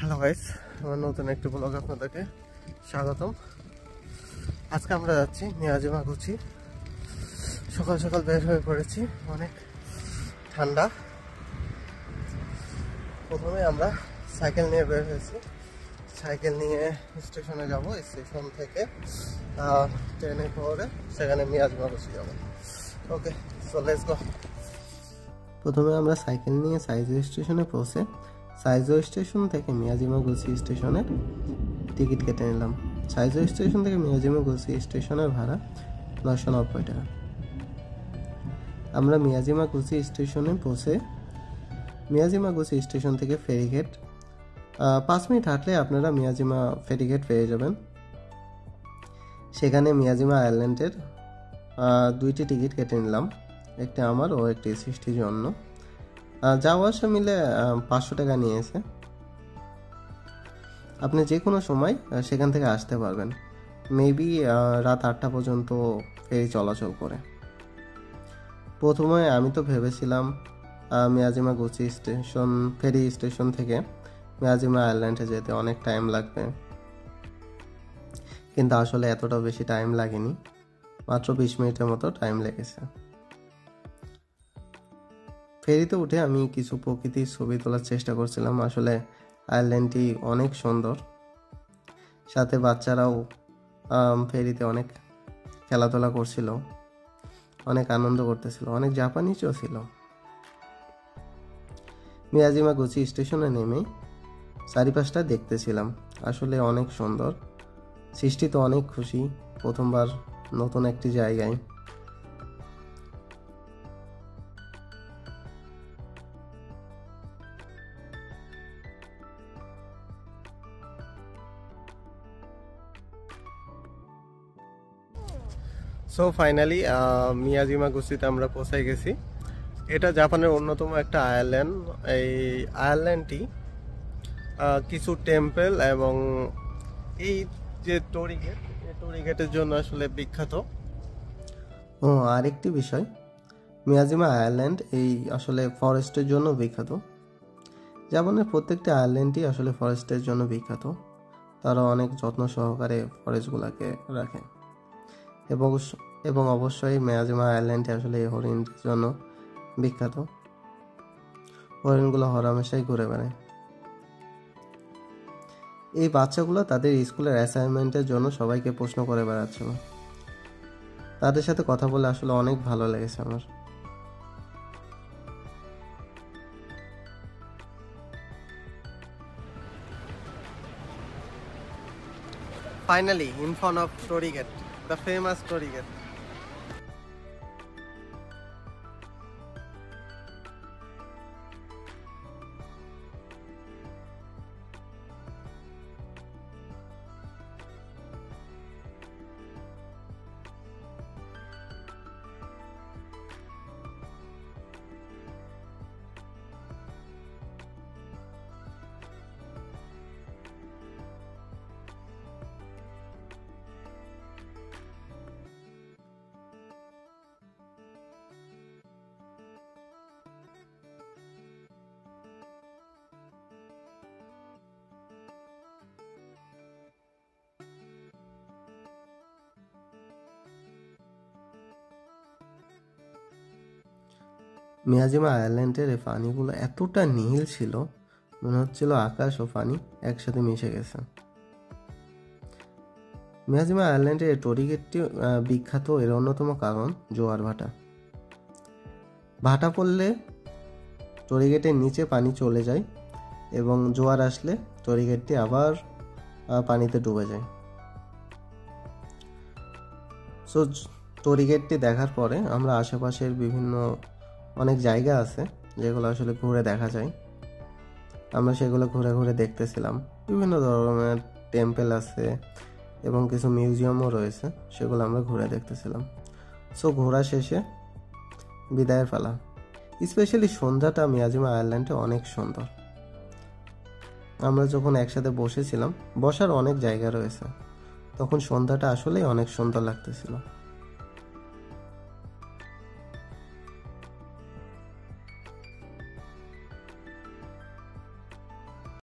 Hello guys, আমার নতুন একটি ব্লগ আপনাদেরকে স্বাগতম। আজকে আমরা যাচ্ছি মিয়াজিমাগুচি। সকাল সকাল বের হয়ে পড়েছি, অনেক ঠান্ডা। প্রথমে আমরা সাইকেল নিয়ে বের হয়েছি। সাইকেল নিয়ে স্টেশনে যাব, স্টেশন থেকে ট্রেনে করে সেখানে মিয়াজিমাগুচি যাব। ওকে, সো লেটস গো। প্রথমে আমরা সাইকেল নিয়ে সাইজো স্টেশনে পৌঁছে সাইজো স্টেশন থেকে মিয়াজিমাগুচি স্টেশনের টিকিট কেটে নিলাম। সাইজো স্টেশন থেকে মিয়াজিমাগুচি স্টেশনের ভাড়া 990 টাকা। আমরা মিয়াজিমাগুচি স্টেশনে পৌঁছে মিয়াজিমাগুচি স্টেশন থেকে ফেরিঘাট 5 মিনিট হাঁটলে আপনারা মিয়াজিমা ফেরিঘাট পেয়ে যাবেন। সেখানে মিয়াজিমা আইল্যান্ডের 2টি টিকিট কেটে নিলাম, একটি আমার ও একটি সৃষ্টির জন্য। যাওয়া আসা মিলে 500 টাকা নিয়েছে। আপনি যে কোনো সময় সেখান থেকে আসতে পারবেন। মেবি রাত 8টা পর্যন্ত ফেরি চলাচল করে। প্রথমে আমি তো ভেবেছিলাম মিয়াজিমাগুচি স্টেশন ফেরি স্টেশন থেকে মিয়াজিমা আইল্যান্ডে যেতে অনেক টাইম লাগবে, কিন্তু আসলে এতটা বেশি টাইম লাগেনি, মাত্র 20 মিনিটের মতো টাইম লেগেছে। ফেরিতে উঠে আমি কিছু প্রকৃতির ছবি তোলার চেষ্টা করছিলাম। আসলে আইল্যান্ডটি অনেক সুন্দর, সাথে বাচ্চারাও ফেরিতে অনেক খেলাধুলা করছিল, অনেক আনন্দ করতেছিল, অনেক জাপানিজও ছিল। মিয়াজিমাগুচি স্টেশনে নেমে চারিপাশটা দেখতেছিলাম, আসলে অনেক সুন্দর। সৃষ্টি তো অনেক খুশি, প্রথমবার নতুন একটি জায়গায়। সো ফাইনালি মিয়াজিমাগুচিতে আমরা পৌঁছে গেছি। এটা জাপানের অন্যতম একটা আইল্যান্ড। এই আইল্যান্ডটি কিছু টেম্পল এবং এই যে টরিগেট, এই টরিগেটের জন্য আসলে বিখ্যাত। ও আরেকটি বিষয়, মিয়াজিমা আইল্যান্ড এই আসলে ফরেস্টের জন্য বিখ্যাত। জাপানের প্রত্যেকটি আইল্যান্ডই আসলে ফরেস্টের জন্য বিখ্যাত। তারা অনেক যত্ন সহকারে ফরেস্টগুলোকে রাখে। এবং অবশ্যই মিয়াজিমা আইল্যান্ডে আসলে এই হরিণের জন্য বিখ্যাত। হরিণগুলো হরহামেশাই ঘুরে বেড়ায়। এই বাচ্চাগুলো তাদের স্কুলের অ্যাসাইনমেন্টের জন্য সবাইকে প্রশ্ন করে বেড়াচ্ছিল। তাদের সাথে কথা বলে আসলে অনেক ভালো লেগেছে আমার। Finally, in front of Torigate, the famous Torigate. মিয়াজিমা আইল্যান্ডের এই পানিগুলো এতটা নীল ছিল, মনে হচ্ছিল আকাশ ও পানি একসাথে মিশে গেছে। মিয়াজিমা আইল্যান্ডের এই টরিগেটটি বিখ্যাত এর অন্যতম কারণ জোয়ার ভাটা। ভাটা পড়লে টরিগেটের নিচে পানি চলে যায় এবং জোয়ার আসলে টরিগেটটি আবার পানিতে ডুবে যায়। সো টরিগেটটি দেখার পরে আমরা আশেপাশের বিভিন্ন অনেক জায়গা আছে যেগুলো আসলে ঘুরে দেখা যায়। আমরা সেগুলো ঘুরে ঘুরে দেখতেছিলাম। বিভিন্ন ধরনের টেম্পল আছে এবং কিছু মিউজিয়ামও রয়েছে, সেগুলো আমরা ঘুরে দেখতেছিলাম। সো ঘোরা শেষে বিদায়ের পালা। স্পেশালি সন্ধ্যাটা মিয়াজিমা আইল্যান্ডে অনেক সুন্দর। আমরা যখন একসাথে বসেছিলাম, বসার অনেক জায়গা রয়েছে, তখন সন্ধ্যাটা আসলেই অনেক সুন্দর লাগতেছিল।